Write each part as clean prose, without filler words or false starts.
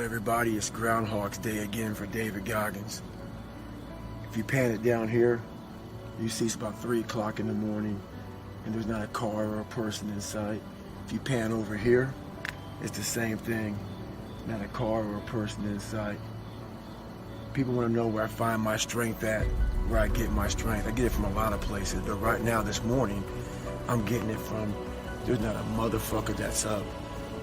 everybody, it's Groundhog's Day again for David Goggins. If you pan it down here, you see it's about 3 o'clock in the morning and there's not a car or a person in sight. If you pan over here, it's the same thing, not a car or a person in sight. People want to know where I find my strength at, where I get my strength. I get it from a lot of places, but right now, this morning, I'm getting it from, there's not a motherfucker that's up.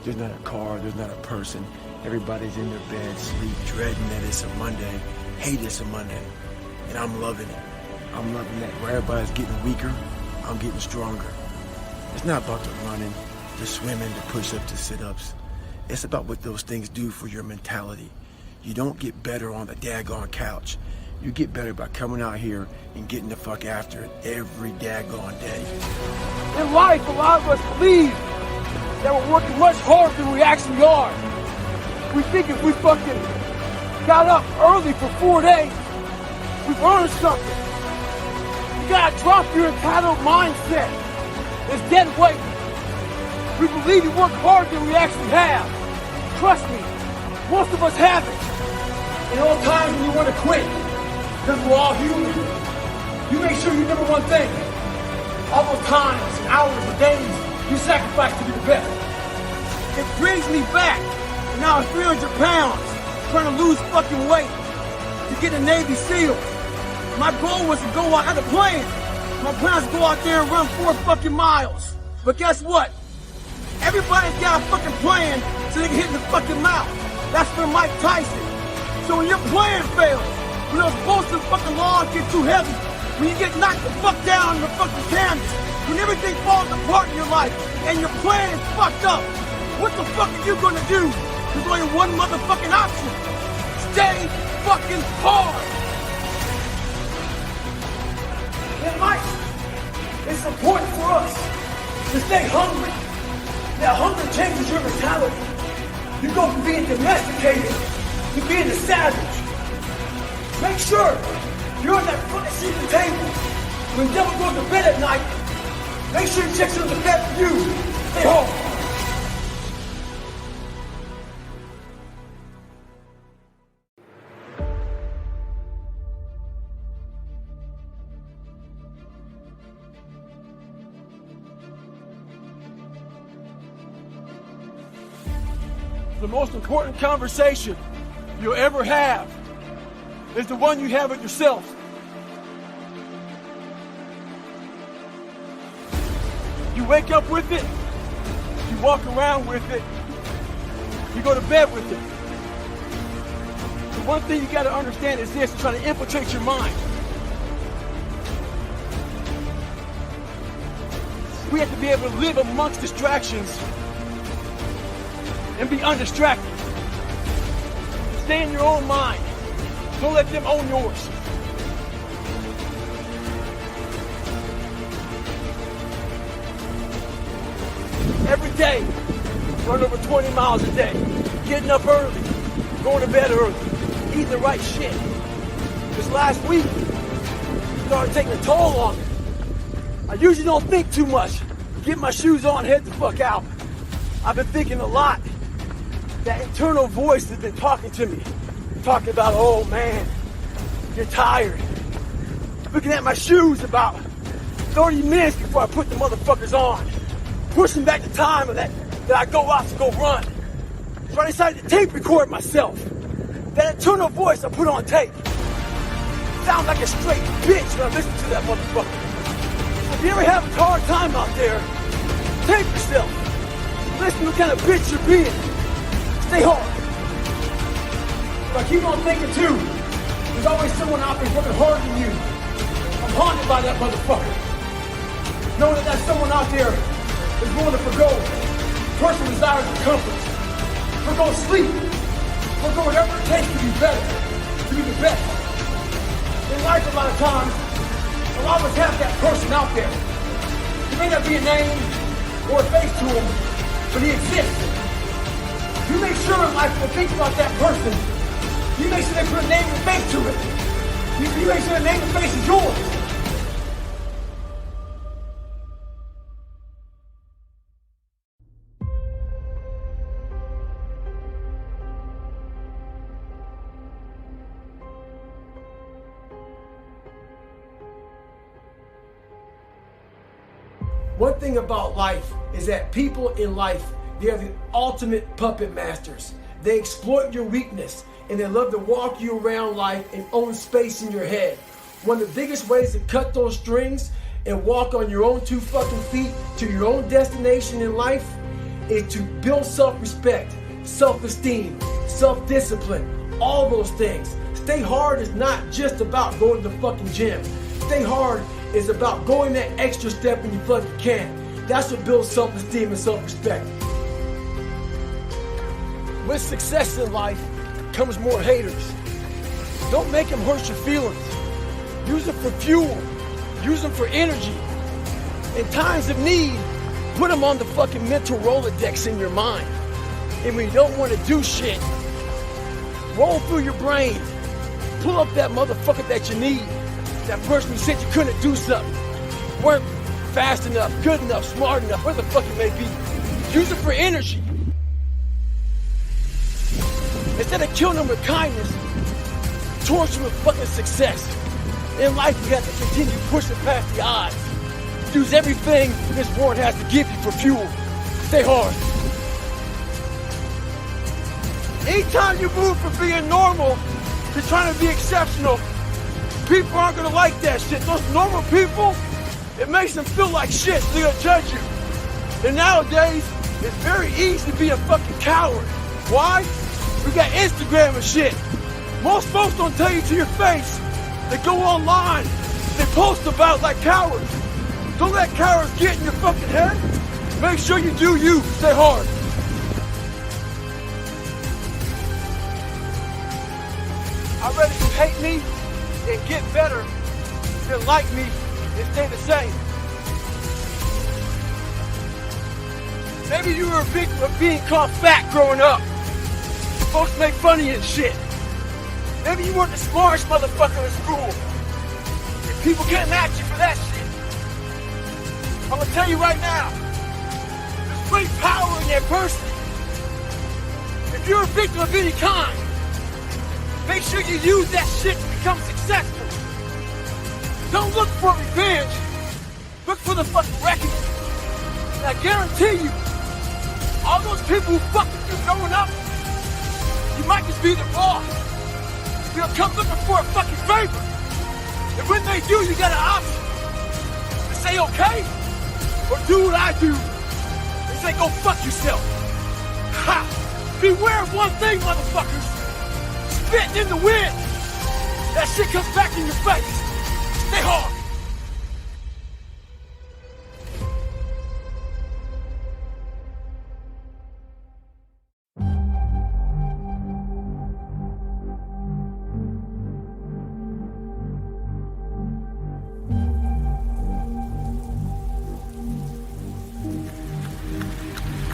There's not a car, there's not a person. Everybody's in their bed, sleep, dreading that it's a Monday, hate it's a Monday. And I'm loving it. I'm loving that. Where everybody's getting weaker, I'm getting stronger. It's not about the running, the swimming, the push-ups, the sit-ups. It's about what those things do for your mentality. You don't get better on the daggone couch. You get better by coming out here and getting the fuck after it every daggone day. In life, a lot of us believe that we're working much harder than we actually are. We think if we fucking got up early for 4 days, we've earned something. You gotta drop your entitled mindset. It's dead weight. We believe we work harder than we actually have. Trust me, most of us haven't. And all times when you want to quit, because we're all human, you make sure you remember one thing. All those times, and hours, and days you sacrifice to be the best. It brings me back. And now I'm 300 pounds, trying to lose fucking weight to get a Navy SEAL. My goal was to go out, I had a plan. My plan was to go out there and run 4 fucking miles. But guess what? Everybody's got a fucking plan so they can hit in the fucking mouth. That's for Mike Tyson. So when your plan fails, when those bolsters fucking logs get too heavy, when you get knocked the fuck down in the fucking canvas, when everything falls apart in your life and your plan is fucked up, what the fuck are you gonna do? There's only one motherfucking option. Stay fucking hard. In life, it's important for us to stay hungry. Now hunger changes your mentality. You go from being domesticated to being a savage. Make sure you're on that front seat of the table. When the devil goes to bed at night, make sure he checks under the bed for you. Stay home. The most important conversation you'll ever have is the one you have with yourself. You wake up with it, you walk around with it, you go to bed with it. The one thing you gotta understand is this, trying to infiltrate your mind. We have to be able to live amongst distractions and be undistracted. Stay in your own mind. Don't let them own yours. Every day, run over 20 miles a day. Getting up early, going to bed early, eating the right shit. This last week, it started taking a toll on me. I usually don't think too much. Get my shoes on, head the fuck out. I've been thinking a lot. That internal voice has been talking to me. Talking about, oh man, you're tired. Looking at my shoes about 30 minutes before I put the motherfuckers on. Pushing back the time of that I go out to go run. So I decided to tape record myself. That internal voice I put on tape. Sounds like a straight bitch when I listen to that motherfucker. So if you ever have a hard time out there, tape yourself. Listen to what kind of bitch you're being. Stay hard. But I keep on thinking too, there's always someone out there working harder than you. I'm haunted by that motherfucker. Knowing that someone out there is willing to forgo personal desires and comforts. Forgo sleep. Forgo whatever it takes to be better. To be the best. In life a lot of times, a lot of us have that person out there. He may not be a name or a face to him, but he exists. You make sure in life when you think about that person, you make sure they put a name and face to it. You make sure the name and face is yours. One thing about life is that people in life, they are the ultimate puppet masters. They exploit your weakness and they love to walk you around life and own space in your head. One of the biggest ways to cut those strings and walk on your own 2 fucking feet to your own destination in life is to build self-respect, self-esteem, self-discipline, all those things. Stay hard is not just about going to the fucking gym. Stay hard is about going that extra step when you fucking can. That's what builds self-esteem and self-respect. With success in life comes more haters. Don't make them hurt your feelings. Use them for fuel. Use them for energy. In times of need, put them on the fucking mental Rolodex in your mind. And when you don't want to do shit, roll through your brain. Pull up that motherfucker that you need. That person who said you couldn't do something. Weren't fast enough, good enough, smart enough, whatever the fuck it may be. Use it for energy. Instead of killing them with kindness, torture them with fucking success. In life, you have to continue pushing past the odds. Use everything this world has to give you for fuel. Stay hard. Anytime you move from being normal to trying to be exceptional, people aren't gonna like that shit. Those normal people, it makes them feel like shit. They're gonna judge you. And nowadays, it's very easy to be a fucking coward. Why? We got Instagram and shit. Most folks don't tell you to your face. They go online. They post about it like cowards. Don't let cowards get in your fucking head. Make sure you do you. Stay hard. I'd rather you hate me and get better than like me and stay the same. Maybe you were a victim of being called fat growing up. Folks make fun of you and shit. Maybe you weren't the smartest motherfucker in school. And people getting at you for that shit. I'm gonna tell you right now, there's great power in that person. If you're a victim of any kind, make sure you use that shit to become successful. Don't look for revenge. Look for the fucking reckoning. And I guarantee you, all those people who fucked with you growing up, you might just be their boss. They'll come looking for a fucking favor. And when they do, you got an option to say okay, or do what I do and say go fuck yourself. Ha! Beware of one thing, motherfuckers. Spitting in the wind. That shit comes back in your face. Stay hard.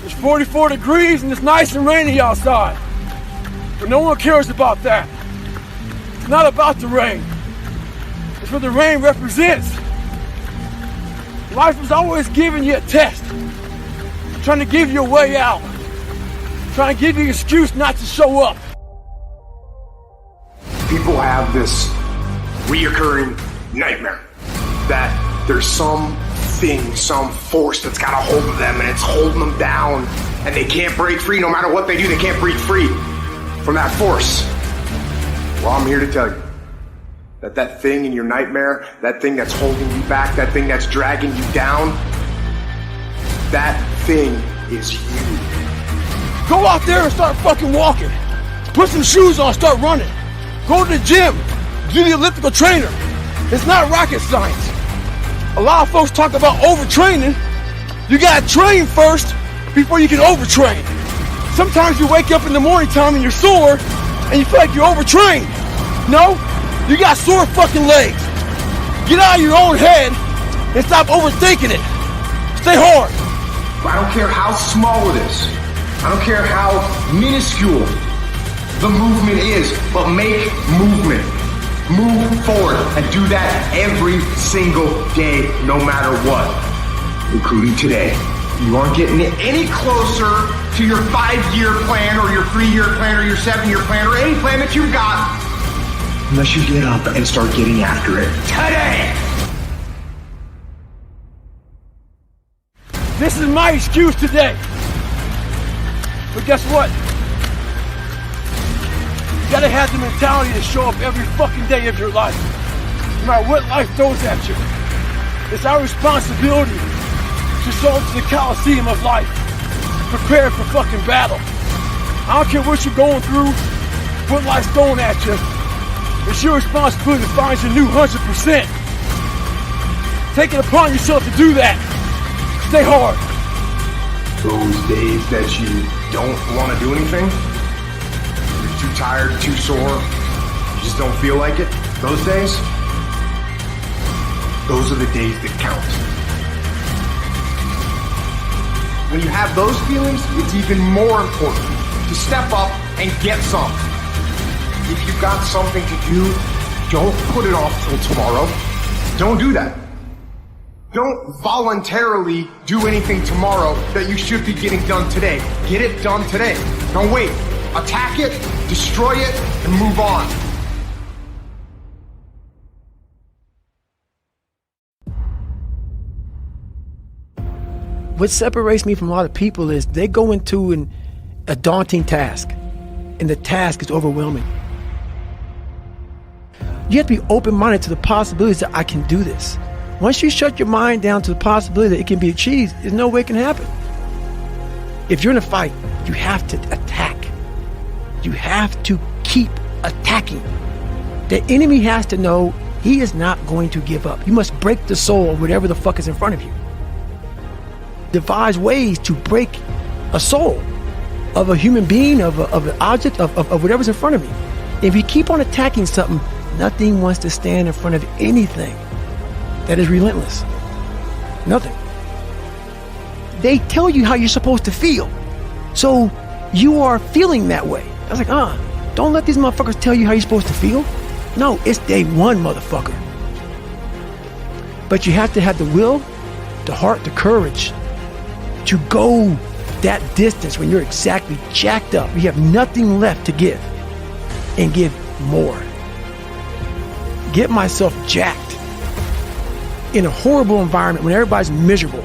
It's 44 degrees and it's nice and rainy outside. But no one cares about that. It's not about the rain. It's what the rain represents. Life is always giving you a test. Trying to give you a way out. Trying to give you an excuse not to show up. People have this reoccurring nightmare that there's some force that's got a hold of them and it's holding them down and they can't break free. No matter what they do, they can't break free from that force. Well, I'm here to tell you that thing in your nightmare, that thing that's holding you back, that thing that's dragging you down, that thing is you. Go out there and start fucking walking. Put some shoes on, start running. Go to the gym. Do the elliptical trainer. It's not rocket science. A lot of folks talk about overtraining. You gotta train first before you can overtrain. Sometimes you wake up in the morning time and you're sore and you feel like you're overtrained. No, you got sore fucking legs. Get out of your own head and stop overthinking it. Stay hard. I don't care how small it is. I don't care how minuscule the movement is, but make movement. Move forward and do that every single day, no matter what, including today. You aren't getting any closer to your 5-year plan or your 3-year plan or your 7-year plan or any plan that you've got unless you get up and start getting after it today. This is my excuse today. But guess what? You gotta have the mentality to show up every fucking day of your life. No matter what life throws at you. It's our responsibility to show up to the Coliseum of life. Prepared for fucking battle. I don't care what you're going through, what life's throwing at you. It's your responsibility to find your new 100%. Take it upon yourself to do that. Stay hard. Those days that you don't want to do anything, you're too tired, too sore, you just don't feel like it, those days, those are the days that count. When you have those feelings, it's even more important to step up and get some. If you've got something to do, don't put it off till tomorrow. Don't do that. Don't voluntarily do anything tomorrow that you should be getting done today. Get it done today. Don't wait. Attack it, destroy it, and move on. What separates me from a lot of people is they go into a daunting task, and the task is overwhelming. You have to be open-minded to the possibilities that I can do this. Once you shut your mind down to the possibility that it can be achieved, there's no way it can happen. If you're in a fight, you have to attack. You have to keep attacking. The enemy has to know he is not going to give up. You must break the soul of whatever the fuck is in front of you. Devise ways to break a soul of a human being, of an object, of whatever's in front of me. If you keep on attacking something, nothing wants to stand in front of anything that is relentless. Nothing. They tell you how you're supposed to feel. So you are feeling that way. I was like, don't let these motherfuckers tell you how you're supposed to feel. No, it's day one, motherfucker. But you have to have the will, the heart, the courage to go that distance when you're exactly jacked up. You have nothing left to give, and give more. Get myself jacked in a horrible environment when everybody's miserable.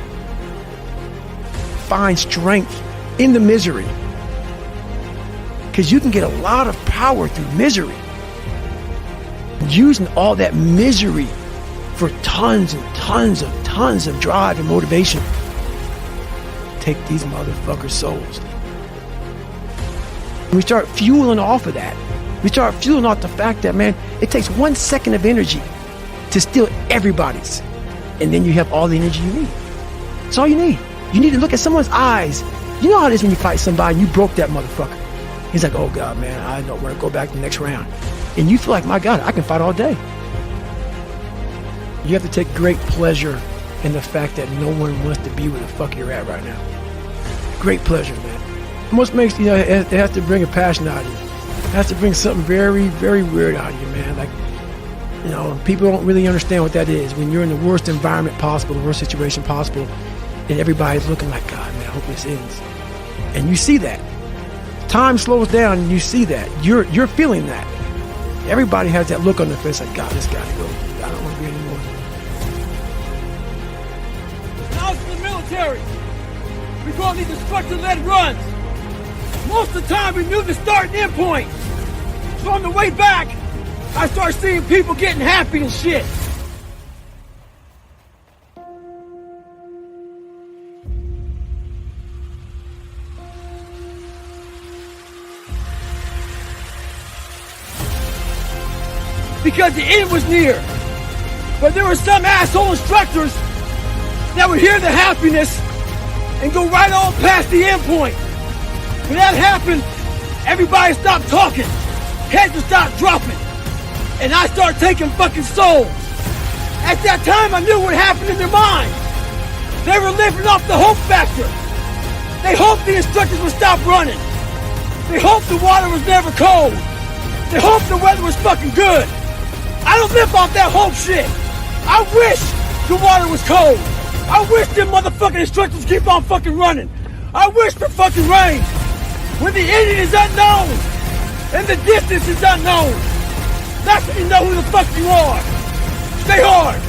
Find strength in the misery, because you can get a lot of power through misery. Using all that misery for tons of drive and motivation. Take these motherfuckers' souls. And we start fueling off of that. We start fueling off the fact that, man, it takes 1 second of energy to steal everybody's. And then you have all the energy you need. That's all you need. You need to look at someone's eyes. You know how it is when you fight somebody and you broke that motherfucker. He's like, oh God, man, I don't want to go back to the next round. And you feel like, my God, I can fight all day. You have to take great pleasure in the fact that no one wants to be where the fuck you're at right now. Great pleasure, man. Almost makes, it has to bring a passion out of you. It has to bring something very, very weird out of you, man. Like, people don't really understand what that is. When you're in the worst environment possible, the worst situation possible, and everybody's looking like, God, man, I hope this ends. And you see that. Time slows down and you see that. You're feeling that. Everybody has that look on their face like, God, this gotta go. I don't want to be anymore. When I was in the military, we call these instructor-led runs. Most of the time we knew the start and end point. So on the way back, I started seeing people getting happy and shit. Because the end was near. But there were some asshole instructors that would hear the happiness and go right on past the end point. When that happened, everybody stopped talking. Heads would stop dropping. And I started taking fucking souls. At that time, I knew what happened in their minds. They were living off the hope factor. They hoped the instructors would stop running. They hoped the water was never cold. They hoped the weather was fucking good. I don't live off that hope shit. I wish the water was cold. I wish them motherfucking instructors keep on fucking running. I wish for fucking rain. When the ending is unknown and the distance is unknown, that's when you know who the fuck you are. Stay hard.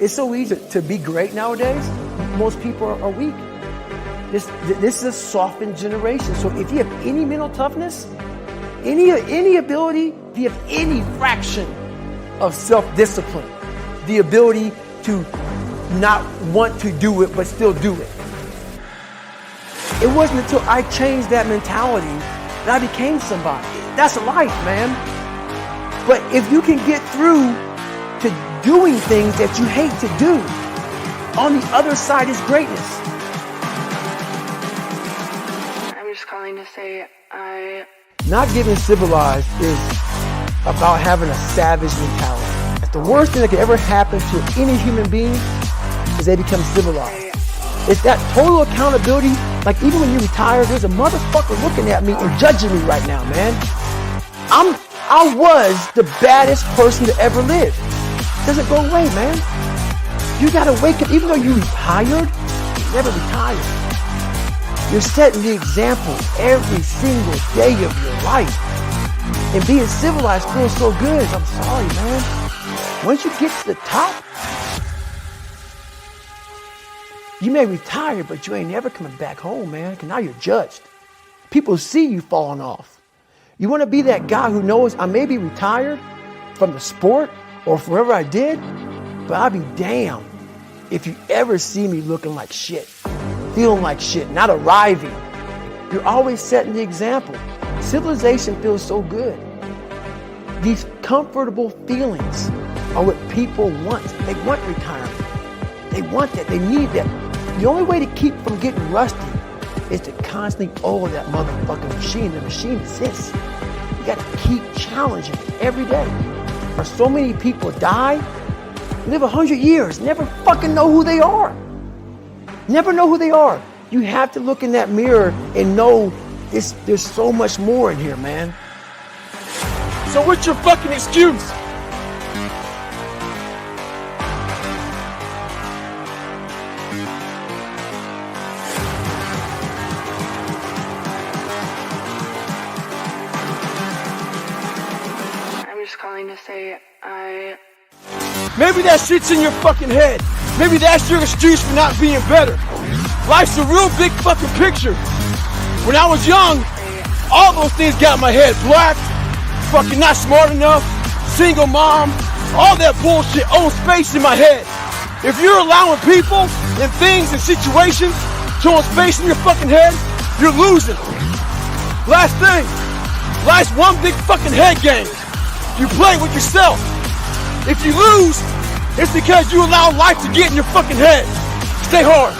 It's so easy to be great nowadays. Most people are weak. This is a softened generation. So if you have any mental toughness, any ability, if you have any fraction of self-discipline, the ability to not want to do it but still do it. It wasn't until I changed that mentality that I became somebody. That's life, man. But if you can get through to doing things that you hate to do, on the other side is greatness. I'm just calling to say Not getting civilized is about having a savage mentality. The worst thing that could ever happen to any human being is they become civilized. It's that total accountability. Like even when you retire, there's a motherfucker looking at me and judging me right now, man. I was the baddest person to ever live. Doesn't go away, man. You gotta wake up, even though you retired, you never retired. You're setting the example every single day of your life. And being civilized feels so good. I'm sorry, man. Once you get to the top, you may retire, but you ain't never coming back home, man, because now you're judged. People see you falling off. You want to be that guy who knows I may be retired from the sport or from whatever I did, but I'll be damned if you ever see me looking like shit, feeling like shit, not arriving. You're always setting the example. Civilization feels so good. These comfortable feelings are what people want. They want retirement. They want that. They need that. The only way to keep from getting rusty is to constantly oil that motherfucking machine. The machine exists. You got to keep challenging it every day. Or so many people die, live 100 years, never fucking know who they are. Never know who they are. You have to look in that mirror and know there's so much more in here, man. So what's your fucking excuse? I'm just calling to say Maybe that shit's in your fucking head. Maybe that's your excuse for not being better. Life's a real big fucking picture. When I was young, all those things got in my head. Black, fucking not smart enough, single mom, all that bullshit owns space in my head. If you're allowing people and things and situations to own space in your fucking head, you're losing. Last thing, life's one big fucking head game. You play with yourself. If you lose, it's because you allow life to get in your fucking head. Stay hard.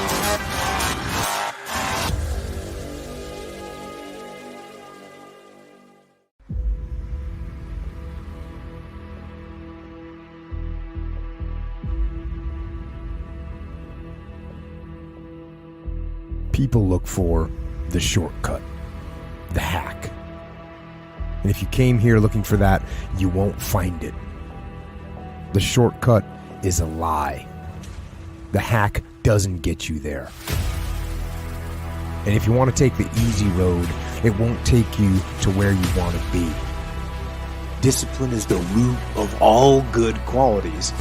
People look for the shortcut, the hack. And if you came here looking for that, you won't find it. The shortcut is a lie. The hack doesn't get you there. And if you want to take the easy road, it won't take you to where you want to be. Discipline is the root of all good qualities.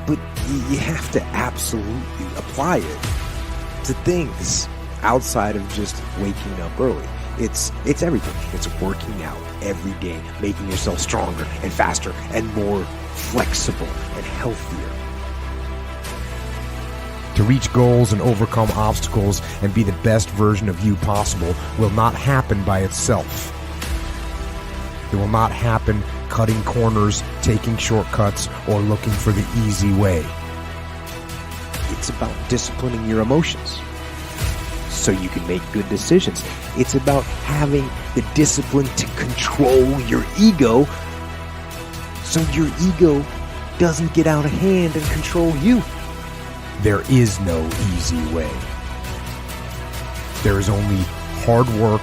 But you have to absolutely apply it to things outside of just waking up early. It's everything. It's working out every day, making yourself stronger and faster and more flexible and healthier. To reach goals and overcome obstacles and be the best version of you possible will not happen by itself. It will not happen cutting corners, taking shortcuts, or looking for the easy way. It's about disciplining your emotions so you can make good decisions. It's about having the discipline to control your ego so your ego doesn't get out of hand and control you. There is no easy way. There is only hard work,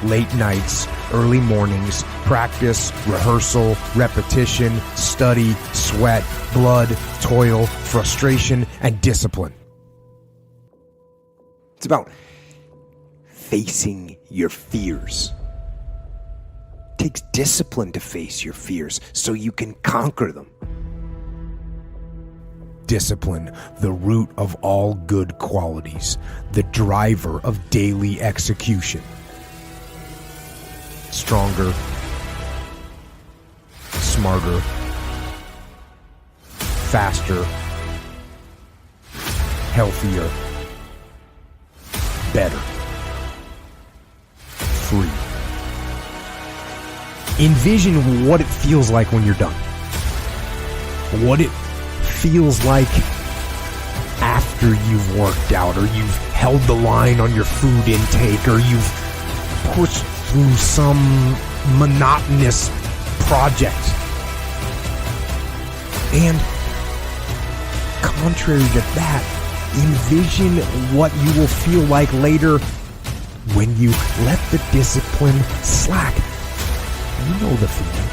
late nights, early mornings, practice, rehearsal, repetition, study, sweat, blood, toil, frustration, and discipline. It's about facing your fears. It takes discipline to face your fears so you can conquer them. Discipline, the root of all good qualities, the driver of daily execution. Stronger, smarter, faster, healthier, better, free. Envision what it feels like when you're done. What it feels like after you've worked out, or you've held the line on your food intake, or you've pushed through some monotonous project. And contrary to that, envision what you will feel like later when you let the discipline slack. You know the feeling.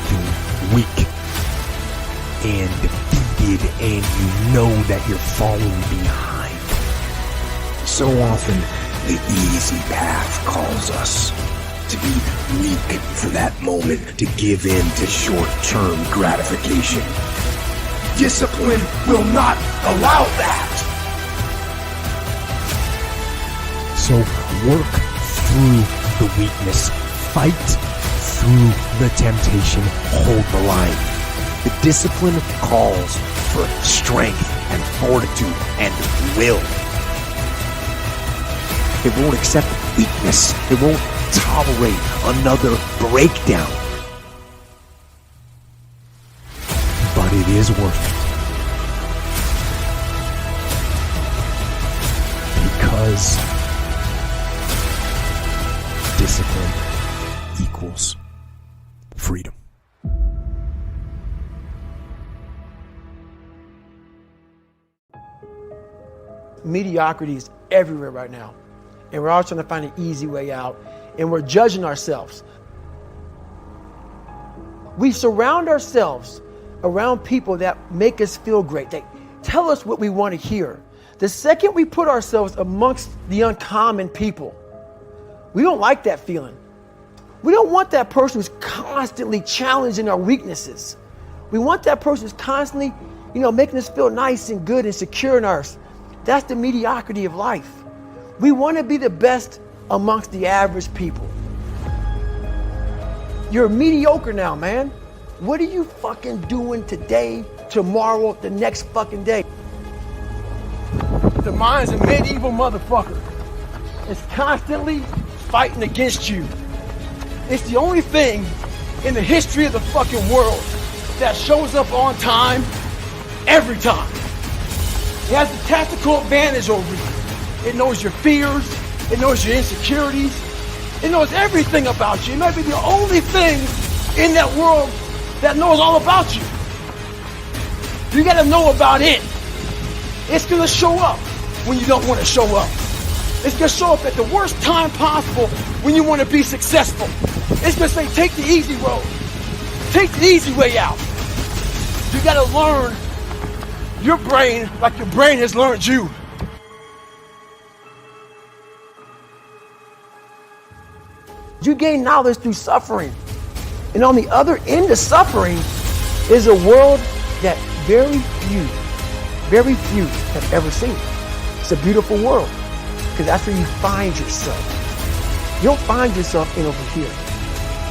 Feeling weak and defeated, and you know that you're falling behind. So often, the easy path calls us to be weak for that moment, to give in to short-term gratification. Discipline will not allow that. So work through the weakness, fight through the temptation, hold the line. The discipline calls for strength and fortitude and will. It won't accept weakness. It won't tolerate another breakdown. But it is worth it. Because discipline equals freedom. Mediocrity is everywhere right now. And we're all trying to find an easy way out. And we're judging ourselves. We surround ourselves around people that make us feel great. They tell us what we want to hear. The second we put ourselves amongst the uncommon people, we don't like that feeling. We don't want that person who's constantly challenging our weaknesses. We want that person who's constantly, making us feel nice and good and secure in ours. That's the mediocrity of life. We want to be the best amongst the average people. You're mediocre now, man. What are you fucking doing today, tomorrow, the next fucking day? The mind's a medieval motherfucker. It's constantly fighting against you. It's the only thing in the history of the fucking world that shows up on time every time. It has the tactical advantage over you. It knows your fears. It knows your insecurities. It knows everything about you. It might be the only thing in that world that knows all about you. You gotta know about it. It's gonna show up when you don't want to show up. It's gonna show up at the worst time possible when you want to be successful. It's gonna say, take the easy road. Take the easy way out. You gotta learn your brain like your brain has learned you. You gain knowledge through suffering. And on the other end of suffering is a world that very few have ever seen. It's a beautiful world, because that's where you find yourself. You don't find yourself in over here.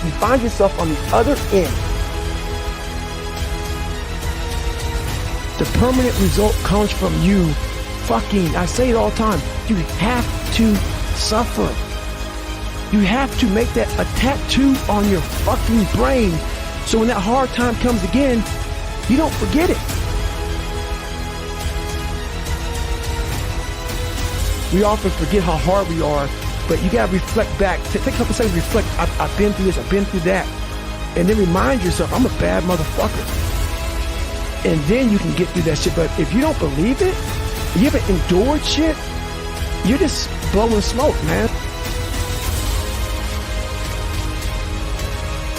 You find yourself on the other end. The permanent result comes from you I say it all the time, you have to suffer. You have to make that a tattoo on your fucking brain, so when that hard time comes again, you don't forget it. We often forget how hard we are, but you gotta reflect back. Take a couple seconds, reflect. I've been through this, I've been through that. And then remind yourself, I'm a bad motherfucker. And then you can get through that shit. But if you don't believe it, if you haven't endured shit, you're just blowing smoke, man.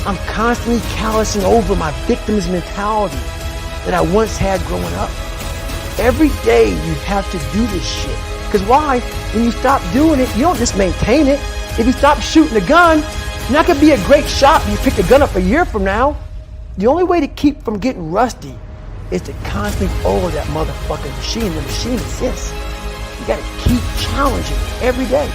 I'm constantly callousing over my victim's mentality that I once had growing up. Every day you have to do this shit. Because why? When you stop doing it, you don't just maintain it. If you stop shooting a gun, you're not going to be a great shot when you pick the gun up a year from now. The only way to keep from getting rusty is to constantly over that motherfucking machine. The machine exists. You gotta keep challenging it every day.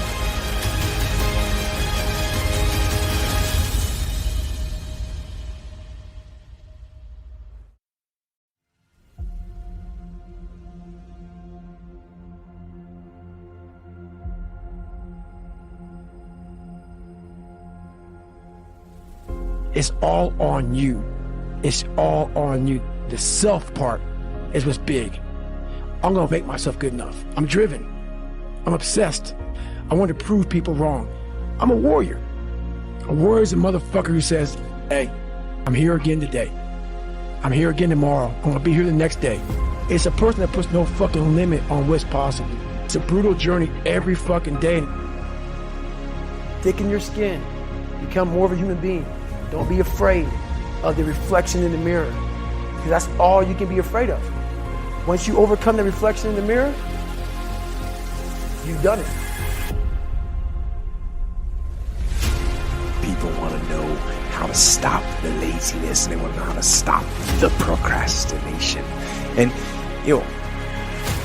It's all on you. It's all on you. The self part is what's big. I'm gonna make myself good enough. I'm driven. I'm obsessed. I want to prove people wrong. I'm a warrior. A warrior is a motherfucker who says, hey, I'm here again today. I'm here again tomorrow. I'm gonna be here the next day. It's a person that puts no fucking limit on what's possible. It's a brutal journey every fucking day. Thicken your skin. Become more of a human being. Don't be afraid of the reflection in the mirror, because that's all you can be afraid of. Once you overcome the reflection in the mirror, you've done it. People want to know how to stop the laziness, and they want to know how to stop the procrastination. And,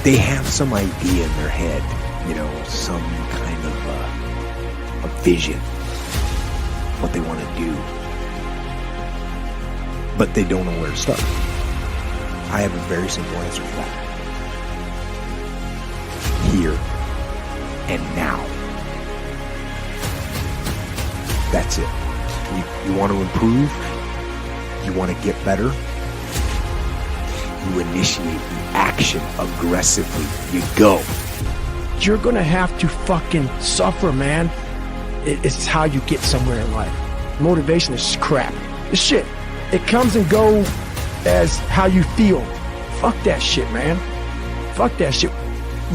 they have some idea in their head, some kind of a vision, what they want to do. But they don't know where to start. I have a very simple answer for that. Here and now. That's it. You want to improve? You want to get better? You initiate the action aggressively. You go. You're gonna have to fucking suffer, man. It's how you get somewhere in life. Motivation is crap. It's shit. It comes and goes as how you feel. Fuck that shit, man. Fuck that shit.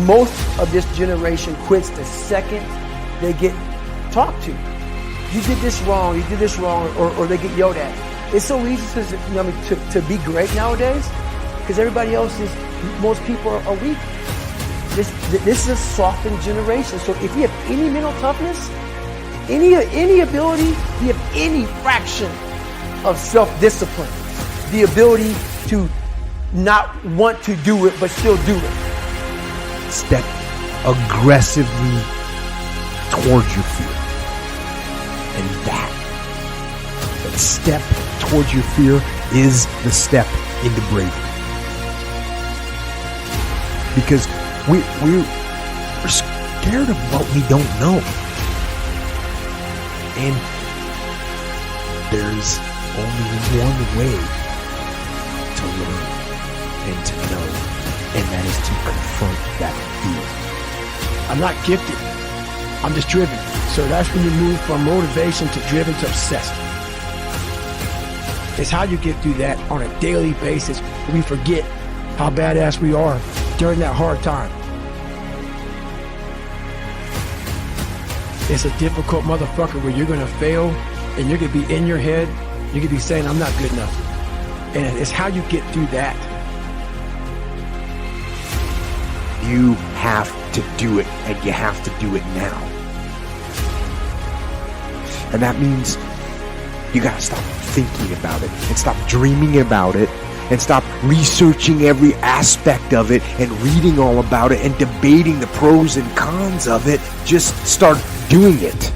Most of this generation quits the second they get talked to. You did this wrong, or they get yelled at. It's so easy to be great nowadays because everybody else most people are weak. This is a softened generation. So if you have any mental toughness, any ability, you have any fraction of self-discipline, the ability to not want to do it but still do it. Step aggressively towards your fear. And that step towards your fear is the step into bravery. Because we're scared of what we don't know. And there's only one way to learn and to know, and that is to confront that fear. I'm not gifted. I'm just driven. So that's when you move from motivation to driven to obsessed. It's how you get through that on a daily basis. We forget how badass we are during that hard time. It's a difficult motherfucker where you're gonna fail and you're gonna be in your head. You're gonna be saying, I'm not good enough. And it's how you get through that. You have to do it, and you have to do it now. And that means you gotta stop thinking about it and stop dreaming about it and stop researching every aspect of it and reading all about it and debating the pros and cons of it. Just start doing it.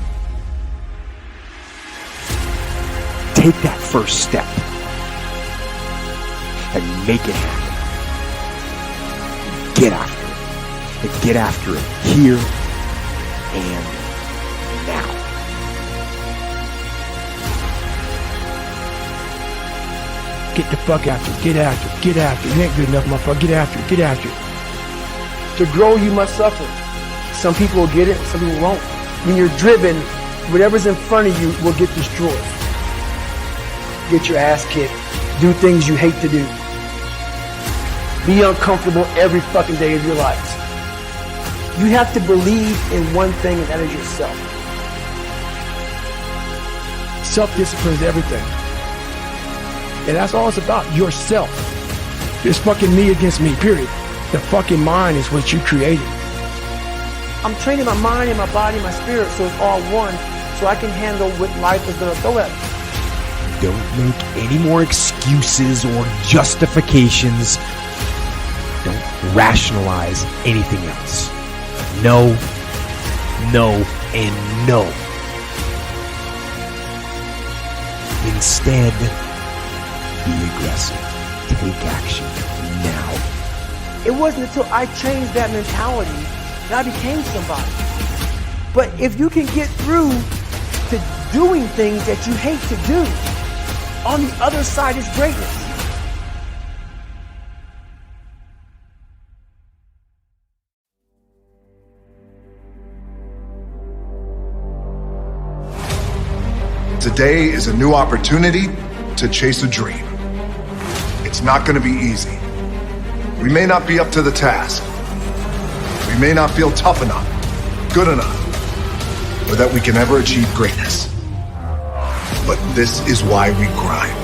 Take that first step and make it happen. Get after it. And get after it here and now. Get the fuck after it. Get after it. Get after it. You ain't good enough, motherfucker. Get after it. Get after it. To grow, you must suffer. Some people will get it, some people won't. When you're driven, whatever's in front of you will get destroyed. Get your ass kicked. Do things you hate to do. Be uncomfortable every fucking day of your life. You have to believe in one thing, and that is yourself. Self-discipline is everything. And that's all it's about, yourself. It's fucking me against me, period. The fucking mind is what you created. I'm training my mind and my body and my spirit so it's all one, so I can handle what life is going to throw at me. Don't make any more excuses or justifications. Don't rationalize anything else. No, no, and no. Instead, be aggressive. Take action now. It wasn't until I changed that mentality that I became somebody. But if you can get through to doing things that you hate to do, on the other side is greatness. Today is a new opportunity to chase a dream. It's not going to be easy. We may not be up to the task. We may not feel tough enough, good enough, or that we can ever achieve greatness. But this is why we grind.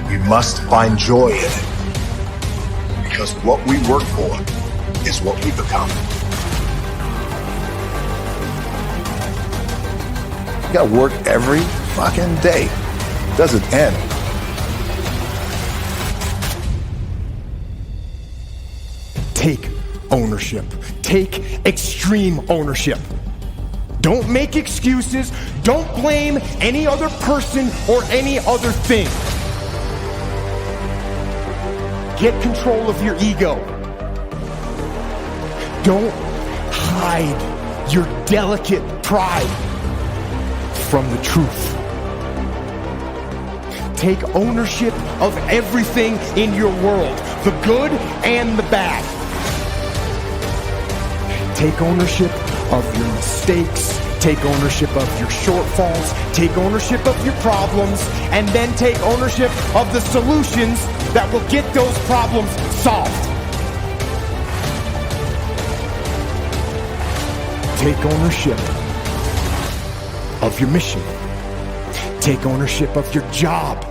We must find joy in it, because what we work for is what we become. You gotta work every fucking day. It doesn't end. Take ownership. Take extreme ownership. Don't make excuses. Don't blame any other person or any other thing. Get control of your ego. Don't hide your delicate pride from the truth. Take ownership of everything in your world, the good and the bad. Take ownership of your mistakes, take ownership of your shortfalls, take ownership of your problems, and then take ownership of the solutions that will get those problems solved. Take ownership of your mission. Take ownership of your job,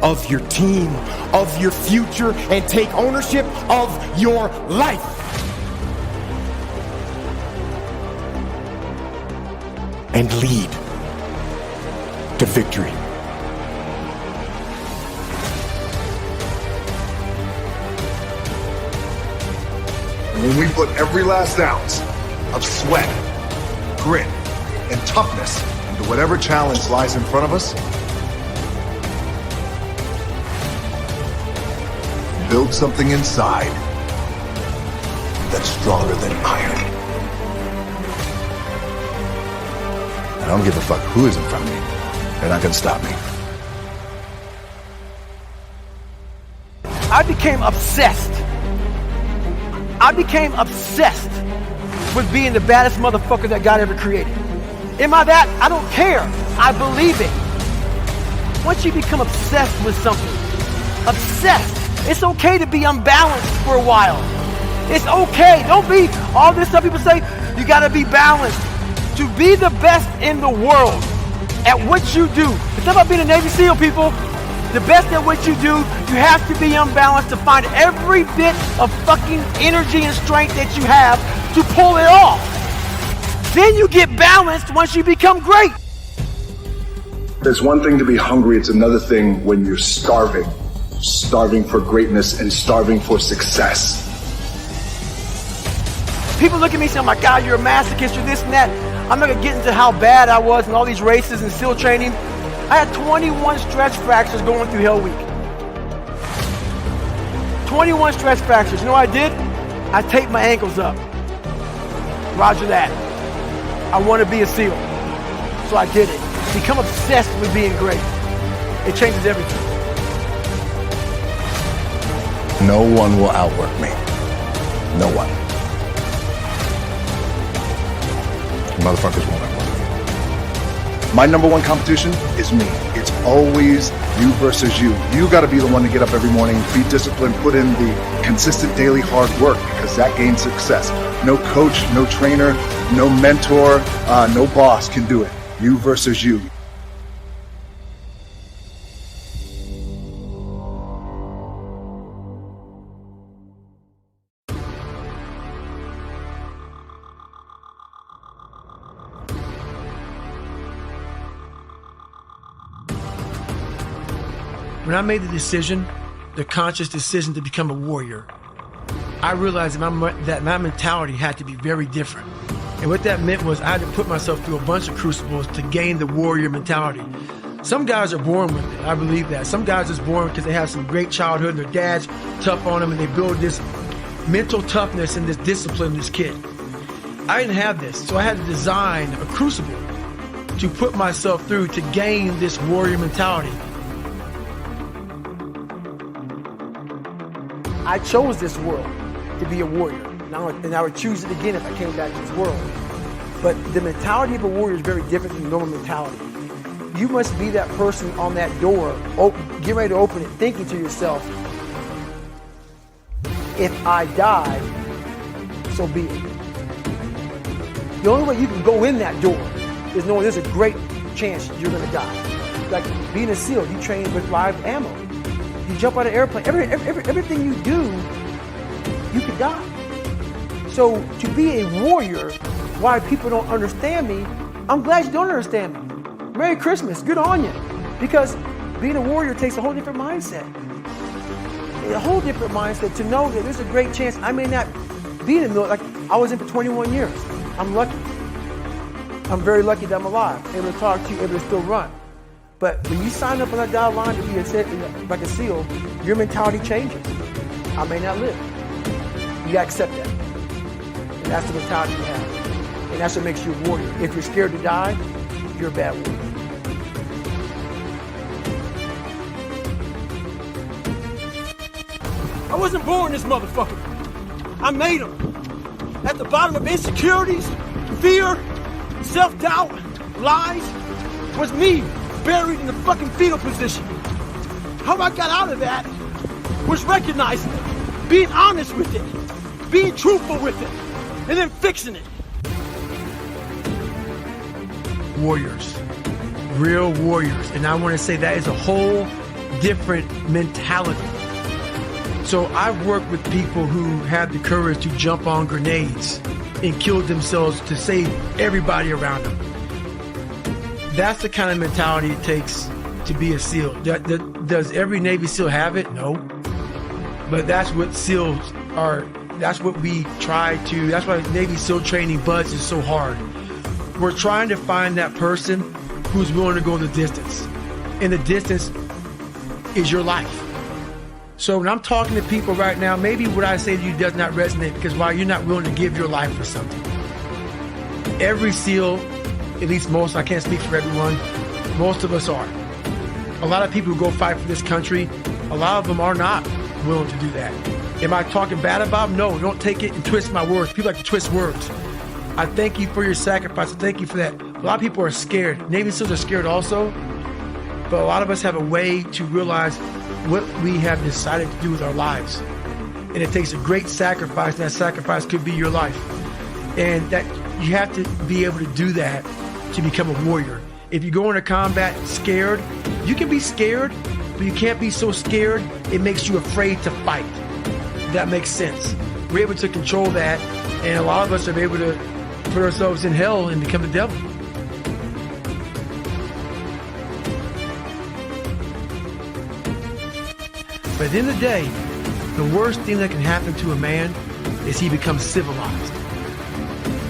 of your team, of your future, and take ownership of your life. And lead to victory. When we put every last ounce of sweat, grit, and toughness into whatever challenge lies in front of us, build something inside that's stronger than iron. I don't give a fuck who is in front of me. They're not gonna stop me. I became obsessed. I became obsessed with being the baddest motherfucker that God ever created. Am I that? I don't care. I believe it. Once you become obsessed with something, obsessed, it's okay to be unbalanced for a while. It's okay. Don't be all this stuff people say, you gotta be balanced. To be the best in the world at what you do. It's not about being a Navy SEAL, people. The best at what you do, you have to be unbalanced to find every bit of fucking energy and strength that you have to pull it off. Then you get balanced once you become great. There's one thing to be hungry, it's another thing when you're starving. Starving for greatness and starving for success. People look at me and say, oh my God, you're a masochist, you're this and that. I'm not gonna get into how bad I was in all these races and SEAL training. I had 21 stretch fractures going through Hell Week. 21 stretch fractures. You know what I did? I taped my ankles up. Roger that. I want to be a SEAL. So I did it. Become obsessed with being great. It changes everything. No one will outwork me. No one. Motherfuckers won't outwork me. My number one competition is me. It's always you versus you. You got to be the one to get up every morning, be disciplined, put in the consistent daily hard work, because that gains success. No coach, no trainer, no mentor, no boss can do it. You versus you. When I made the conscious decision to become a warrior, I realized that my mentality had to be very different. And what that meant was I had to put myself through a bunch of crucibles to gain the warrior mentality. Some guys are born with it. I believe that. Some guys are born because they have some great childhood and their dad's tough on them and they build this mental toughness and this discipline in this kid. I didn't have this, so I had to design a crucible to put myself through to gain this warrior mentality. I chose this world to be a warrior, and I would choose it again if I came back to this world. But the mentality of a warrior is very different than normal mentality. You must be that person on that door, get ready to open it, thinking to yourself, if I die, so be it. The only way you can go in that door is knowing there's a great chance you're going to die. Like being a SEAL, you train with live ammo. You jump out of an airplane. Everything you do, you could die. So to be a warrior, why people don't understand me, I'm glad you don't understand me. Merry Christmas, good on you. Because being a warrior takes a whole different mindset. A whole different mindset to know that there's a great chance I may not be in the military. Like I was in for 21 years. I'm lucky. I'm very lucky that I'm alive, able to talk to you, able to still run. But when you sign up on that dotted line to be like a SEAL, your mentality changes. I may not live. You gotta accept that. And that's the mentality you have. And that's what makes you a warrior. If you're scared to die, you're a bad warrior. I wasn't born this motherfucker. I made him. At the bottom of insecurities, fear, self-doubt, lies, was me buried in the fucking fetal position. How I got out of that was recognizing it, being honest with it, being truthful with it, and then fixing it. Warriors, real warriors. And I want to say that is a whole different mentality. So I've worked with people who have the courage to jump on grenades and kill themselves to save everybody around them. That's the kind of mentality it takes to be a SEAL. Does every Navy SEAL have it? No. But that's what SEALs are. That's what we try to, that's why Navy SEAL training buds is so hard. We're trying to find that person who's willing to go the distance. And the distance is your life. So when I'm talking to people right now, maybe what I say to you does not resonate because why you're not willing to give your life for something. Every SEAL, at least most, I can't speak for everyone, most of us are. A lot of people who go fight for this country, a lot of them are not willing to do that. Am I talking bad about them? No, don't take it and twist my words. People like to twist words. I thank you for your sacrifice. I thank you for that. A lot of people are scared. Navy SEALs are scared also, but a lot of us have a way to realize what we have decided to do with our lives. And it takes a great sacrifice, and that sacrifice could be your life. And that you have to be able to do that to become a warrior. If you go into combat scared, you can be scared, but you can't be so scared it makes you afraid to fight. That makes sense. We're able to control that, and a lot of us are able to put ourselves in hell and become the devil. But at the end of the day, the worst thing that can happen to a man is he becomes civilized.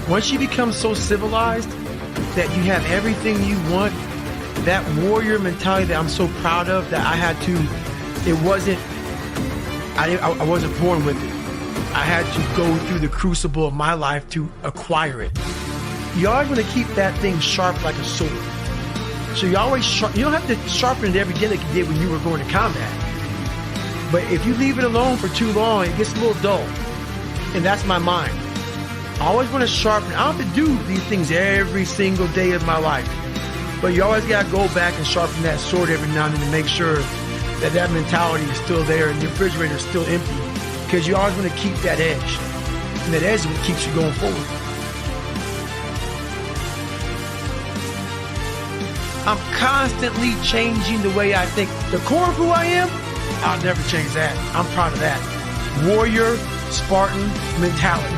Once you become so civilized that you have everything you want, that warrior mentality that I'm so proud of, that I wasn't born with it. I had to go through the crucible of my life to acquire it. You always want to keep that thing sharp like a sword. So you don't have to sharpen it every day like you did when you were going to combat. But if you leave it alone for too long, it gets a little dull. And that's my mind. I always want to sharpen it. I don't have to do these things every single day of my life. But you always got to go back and sharpen that sword every now and then to make sure that that mentality is still there and the refrigerator is still empty. Because you always want to keep that edge. And that edge is what keeps you going forward. I'm constantly changing the way I think. The core of who I am, I'll never change that. I'm proud of that. Warrior, Spartan mentality.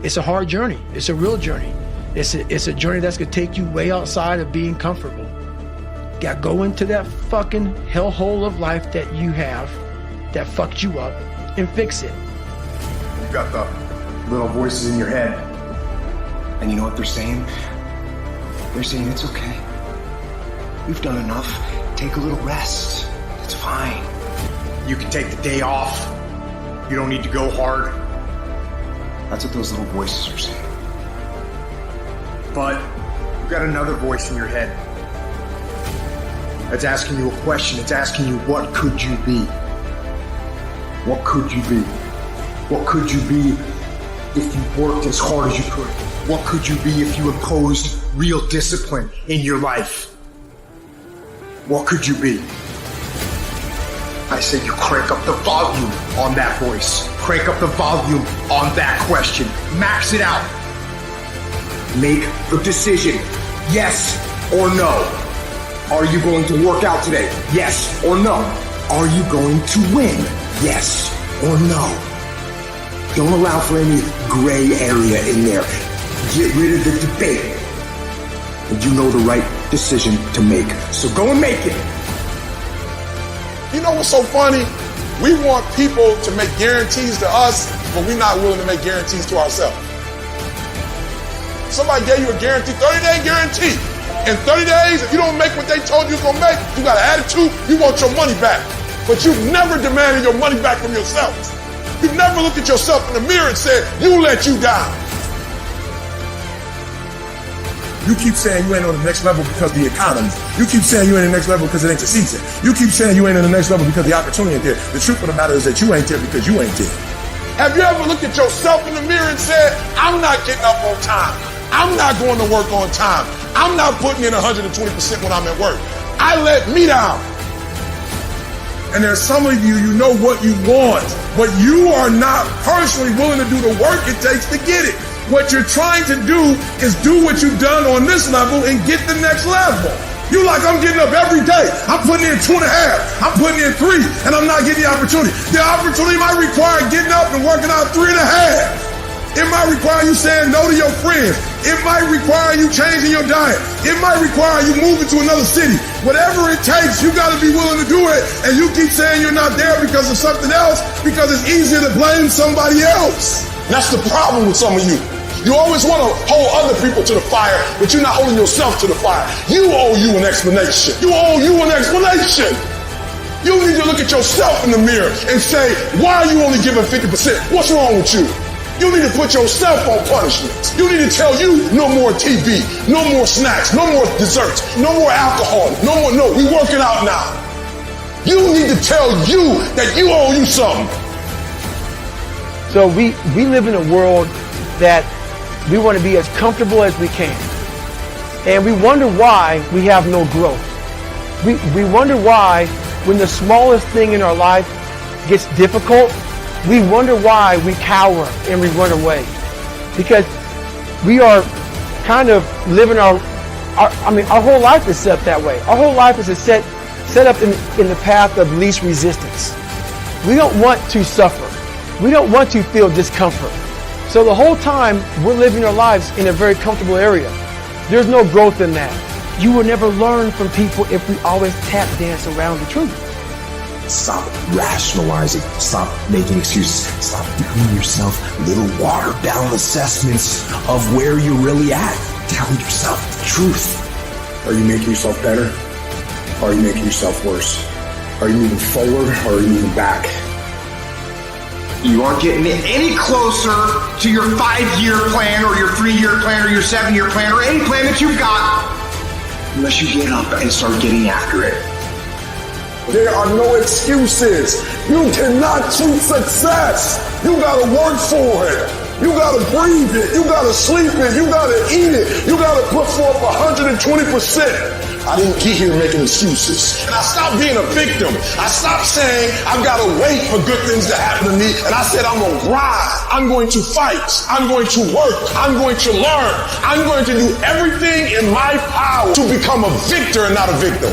It's a hard journey. It's a real journey. It's a journey that's gonna take you way outside of being comfortable. You gotta go into that fucking hellhole of life that you have that fucked you up and fix it. You got the little voices in your head. And you know what they're saying? They're saying it's okay. You've done enough. Take a little rest. It's fine. You can take the day off. You don't need to go hard. That's what those little voices are saying. But you've got another voice in your head that's asking you a question. It's asking you, what could you be? What could you be? What could you be if you worked as hard as you could? What could you be if you imposed real discipline in your life? What could you be? I say you crank up the volume on that voice. Crank up the volume on that question. Max it out. Make the decision. Yes or no. Are you going to work out today? Yes or no. Are you going to win? Yes or no. Don't allow for any gray area in there. Get rid of the debate. And you know the right decision to make. So go and make it. You know what's so funny? We want people to make guarantees to us, but we're not willing to make guarantees to ourselves. Somebody gave you a guarantee, 30-day guarantee. In 30 days, if you don't make what they told you you're gonna make, you got an attitude, you want your money back. But you've never demanded your money back from yourself. You've never looked at yourself in the mirror and said, you let you down. You keep saying you ain't on the next level because of the economy. You keep saying you ain't on the next level because it ain't the season. You keep saying you ain't on the next level because the opportunity ain't there. The truth of the matter is that you ain't there because you ain't there. Have you ever looked at yourself in the mirror and said, I'm not getting up on time. I'm not going to work on time. I'm not putting in 120% when I'm at work. I let me down. And there's some of you, you know what you want, but you are not personally willing to do the work it takes to get it. What you're trying to do is do what you've done on this level and get the next level. You like, I'm getting up every day. I'm putting in 2.5. I'm putting in 3, and I'm not getting the opportunity. The opportunity might require getting up and working out 3.5. It might require you saying no to your friends. It might require you changing your diet. It might require you moving to another city. Whatever it takes, you got to be willing to do it. And you keep saying you're not there because of something else, because it's easier to blame somebody else. That's the problem with some of you. You always want to hold other people to the fire, but you're not holding yourself to the fire. You owe you an explanation. You owe you an explanation. You need to look at yourself in the mirror and say, why are you only giving 50%? What's wrong with you? You need to put yourself on punishment. You need to tell you no more TV, no more snacks, no more desserts, no more alcohol, no, we working out now. You need to tell you that you owe you something. So we live in a world that we want to be as comfortable as we can. And we wonder why we have no growth. We wonder why when the smallest thing in our life gets difficult, we wonder why we cower and we run away. Because we are kind of living our whole life is set that way. Our whole life is set up in the path of least resistance. We don't want to suffer. We don't want to feel discomfort. So the whole time we're living our lives in a very comfortable area. There's no growth in that. You will never learn from people if we always tap dance around the truth. Stop rationalizing. Stop making excuses. Stop giving yourself little watered down assessments of where you're really at. Tell yourself the truth. Are you making yourself better? Or are you making yourself worse? Are you moving forward or are you moving back? You aren't getting any closer to your 5-year plan or your 3-year plan or your 7-year plan or any plan that you've got unless you get up and start getting after it. There are no excuses. You cannot choose success. You gotta work for it. You gotta breathe it. You gotta sleep it. You gotta eat it. You gotta put forth 120%. I didn't get here making excuses. And I stopped being a victim. I stopped saying I've gotta wait for good things to happen to me. And I said I'm gonna grind. I'm going to fight. I'm going to work. I'm going to learn. I'm going to do everything in my power to become a victor and not a victim.